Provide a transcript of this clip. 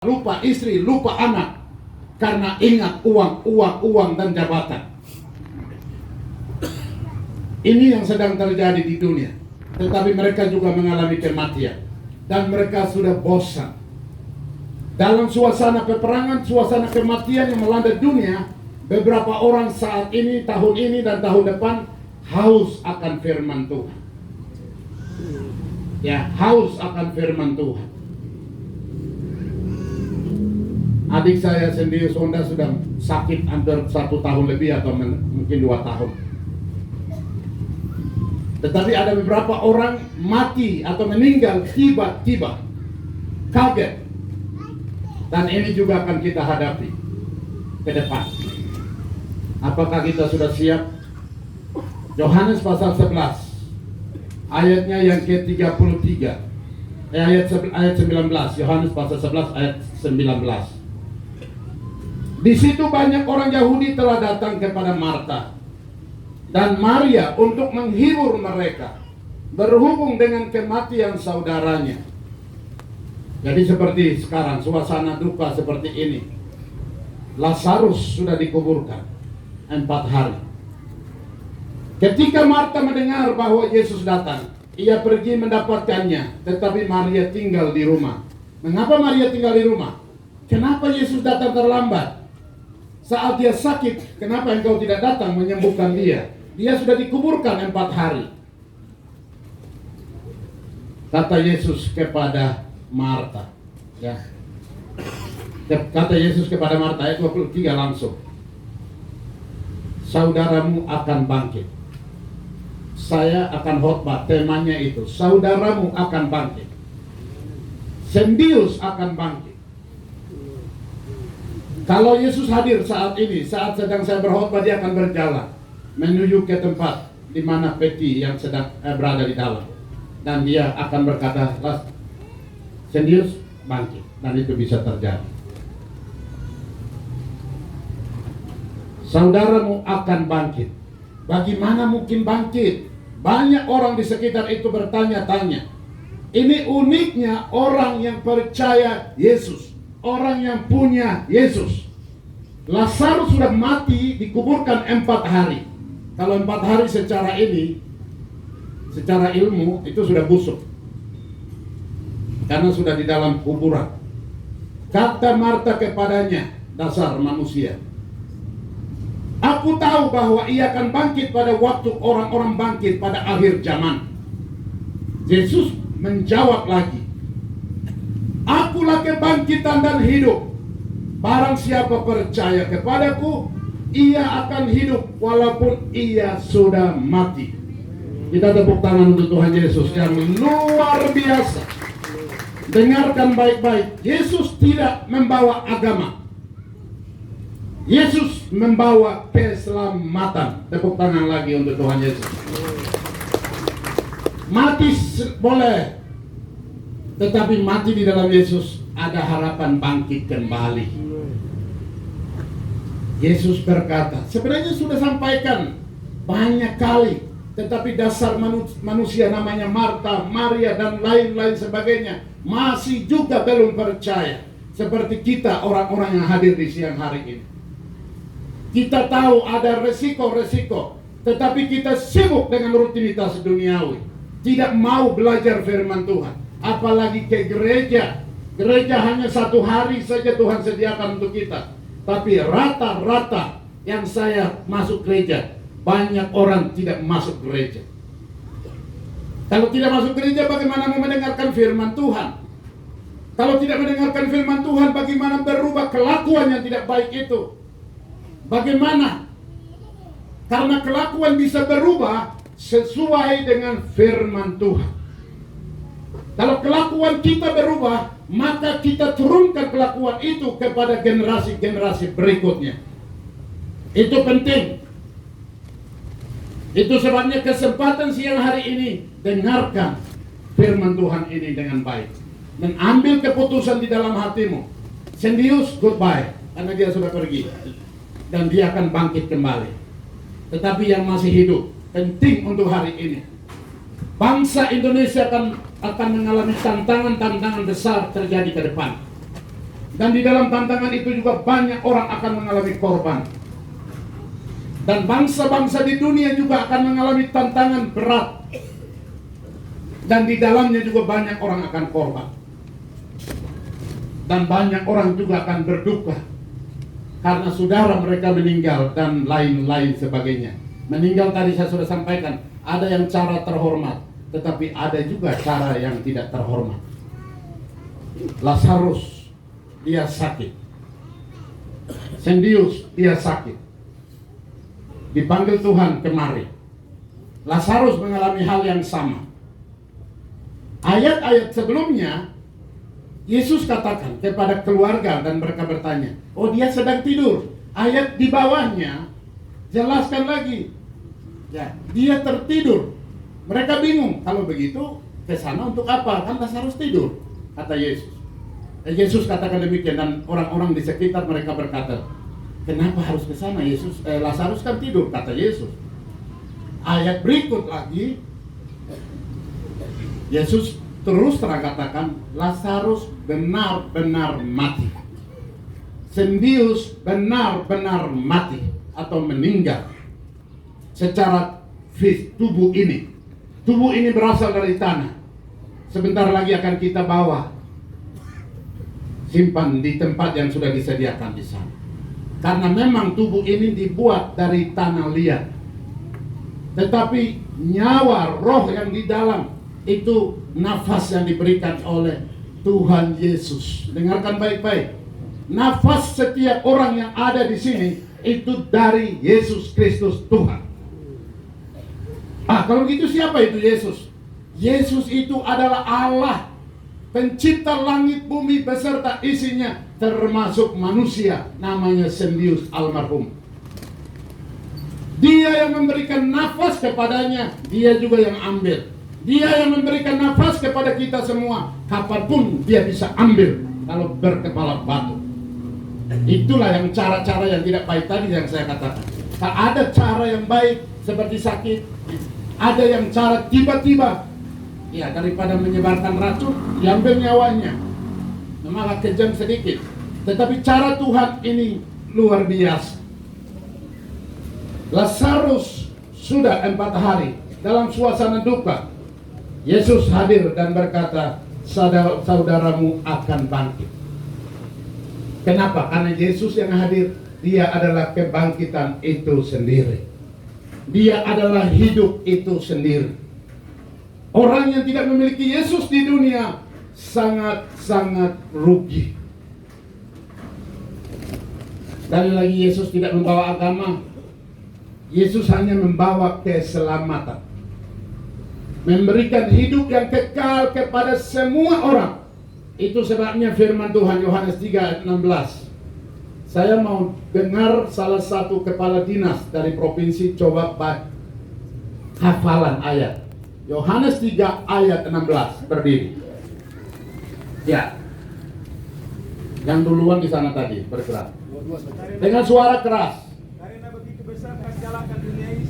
lupa istri, lupa anak, karena ingat uang dan jabatan. Ini yang sedang terjadi di dunia. Tetapi mereka juga mengalami kematian, dan mereka sudah bosan. Dalam suasana peperangan, suasana kematian yang melanda dunia, beberapa orang saat ini, tahun ini dan tahun depan haus akan firman Tuhan. Ya, haus akan firman Tuhan. Adik saya sendiri Sonda sudah sakit hampir 1 tahun lebih atau mungkin 2 tahun. Tetapi ada beberapa orang mati atau meninggal tiba-tiba, kaget. Dan ini juga akan kita hadapi ke depan. Apakah kita sudah siap? Yohanes pasal 11 ayatnya yang ke-33, ayat 19. Yohanes pasal 11 ayat 19. Di situ banyak orang Yahudi telah datang kepada Marta dan Maria untuk menghibur mereka berhubung dengan kematian saudaranya. Jadi seperti sekarang suasana duka seperti ini. Lazarus sudah dikuburkan 4 hari. Ketika Marta mendengar bahwa Yesus datang, ia pergi mendapatkannya, tetapi Maria tinggal di rumah. Mengapa Maria tinggal di rumah? Kenapa Yesus datang terlambat? Saat dia sakit, kenapa engkau tidak datang menyembuhkan dia? Dia sudah dikuburkan 4 hari. Kata Yesus kepada Marta, ya. Kata Yesus kepada Marta, ayat 23 langsung. Saudaramu akan bangkit. Saya akan khotbah, temanya itu. Saudaramu akan bangkit. Zendius akan bangkit. Kalau Yesus hadir saat ini, saat sedang saya berkhotbah, dia akan berjalan menuju ke tempat di mana peti yang sedang berada di dalam, dan dia akan berkata, Zendius bangkit, dan itu bisa terjadi. Saudaramu akan bangkit. Bagaimana mungkin bangkit? Banyak orang di sekitar itu bertanya-tanya. Ini uniknya orang yang percaya Yesus, orang yang punya Yesus. Lazarus sudah mati, dikuburkan 4 hari. Kalau 4 hari secara ini, secara ilmu itu sudah busuk, karena sudah di dalam kuburan. Kata Marta kepadanya, dasar manusia, aku tahu bahwa ia akan bangkit pada waktu orang-orang bangkit pada akhir zaman. Yesus menjawab lagi, akulah kebangkitan dan hidup. Barang siapa percaya kepadaku, ia akan hidup walaupun ia sudah mati. Kita tepuk tangan untuk Tuhan Yesus yang luar biasa. Dengarkan baik-baik, Yesus tidak membawa agama, Yesus membawa keselamatan. Tepuk tangan lagi untuk Tuhan Yesus. Mati boleh, tetapi mati di dalam Yesus ada harapan bangkit kembali. Yesus berkata, sebenarnya sudah sampaikan banyak kali, tetapi dasar manusia namanya Marta, Maria dan lain-lain sebagainya masih juga belum percaya. Seperti kita orang-orang yang hadir di siang hari ini. Kita tahu ada resiko-resiko, tetapi kita sibuk dengan rutinitas duniawi, tidak mau belajar firman Tuhan. Apalagi ke gereja. Gereja hanya 1 hari saja Tuhan sediakan untuk kita. Tapi rata-rata yang saya masuk gereja, banyak orang tidak masuk gereja. Kalau tidak masuk gereja, bagaimana mau mendengarkan firman Tuhan? Kalau tidak mendengarkan firman Tuhan, bagaimana berubah kelakuan yang tidak baik itu? Bagaimana? Karena kelakuan bisa berubah sesuai dengan firman Tuhan. Kalau kelakuan kita berubah, maka kita turunkan kelakuan itu kepada generasi-generasi berikutnya. Itu penting. Itu sebabnya kesempatan siang hari ini, dengarkan firman Tuhan ini dengan baik dan ambil keputusan di dalam hatimu. Zendius goodbye, karena dia sudah pergi dan dia akan bangkit kembali. Tetapi yang masih hidup, penting untuk hari ini, bangsa Indonesia akan mengalami tantangan-tantangan besar terjadi ke depan. Dan di dalam tantangan itu juga banyak orang akan mengalami korban. Dan bangsa-bangsa di dunia juga akan mengalami tantangan berat. Dan di dalamnya juga banyak orang akan korban. Dan banyak orang juga akan berduka karena saudara mereka meninggal dan lain-lain sebagainya. Meninggal tadi saya sudah sampaikan, ada yang cara terhormat, tetapi ada juga cara yang tidak terhormat. Lazarus, dia sakit. Sendius, dia sakit. Dipanggil Tuhan kemari. Lazarus mengalami hal yang sama. Ayat-ayat sebelumnya Yesus katakan kepada keluarga dan mereka bertanya, oh dia sedang tidur. Ayat di bawahnya jelaskan lagi, ya, dia tertidur. Mereka bingung, kalau begitu ke sana untuk apa? Kan Lazarus tidur, kata Yesus. Yesus katakan demikian dan orang-orang di sekitar mereka berkata, kenapa harus ke sana Yesus? Lazarus kan tidur, kata Yesus. Ayat berikut lagi, Yesus terus terang katakan, Lazarus benar-benar mati. Sendius benar-benar mati atau meninggal secara tubuh ini. Tubuh ini berasal dari tanah. Sebentar lagi akan kita bawa, simpan di tempat yang sudah disediakan di sana. Karena memang tubuh ini dibuat dari tanah liat. Tetapi nyawa, roh yang di dalam itu nafas yang diberikan oleh Tuhan Yesus. Dengarkan baik-baik. Nafas setiap orang yang ada di sini itu dari Yesus Kristus Tuhan. Kalau gitu siapa itu Yesus? Yesus itu adalah Allah, pencipta langit bumi beserta isinya, termasuk manusia, namanya Sendius almarhum. Dia yang memberikan nafas kepadanya, dia juga yang ambil. Dia yang memberikan nafas kepada kita semua. Kapanpun dia bisa ambil kalau berkepala batu. Itulah yang cara-cara yang tidak baik tadi yang saya katakan. Ada cara yang baik seperti sakit. Ada yang cara tiba-tiba, ya, daripada menyebarkan racun, diambil nyawanya. Malah kejam sedikit. Tetapi cara Tuhan ini luar biasa. Lazarus sudah 4 hari dalam suasana duka. Yesus hadir dan berkata, saudaramu akan bangkit. Kenapa? Karena Yesus yang hadir, dia adalah kebangkitan itu sendiri. Dia adalah hidup itu sendiri. Orang yang tidak memiliki Yesus di dunia sangat-sangat rugi. Sekali lagi, Yesus tidak membawa agama. Yesus hanya membawa keselamatan. Memberikan hidup yang kekal kepada semua orang. Itu sebabnya firman Tuhan Yohanes 3 ayat 16. Saya mau dengar salah satu kepala dinas dari provinsi coba hafalan ayat. Yohanes 3 ayat 16, berdiri. Ya. Yang duluan di sana tadi bergerak. Dengan suara keras. Karena begitu besar kasih Allah akan dunia ini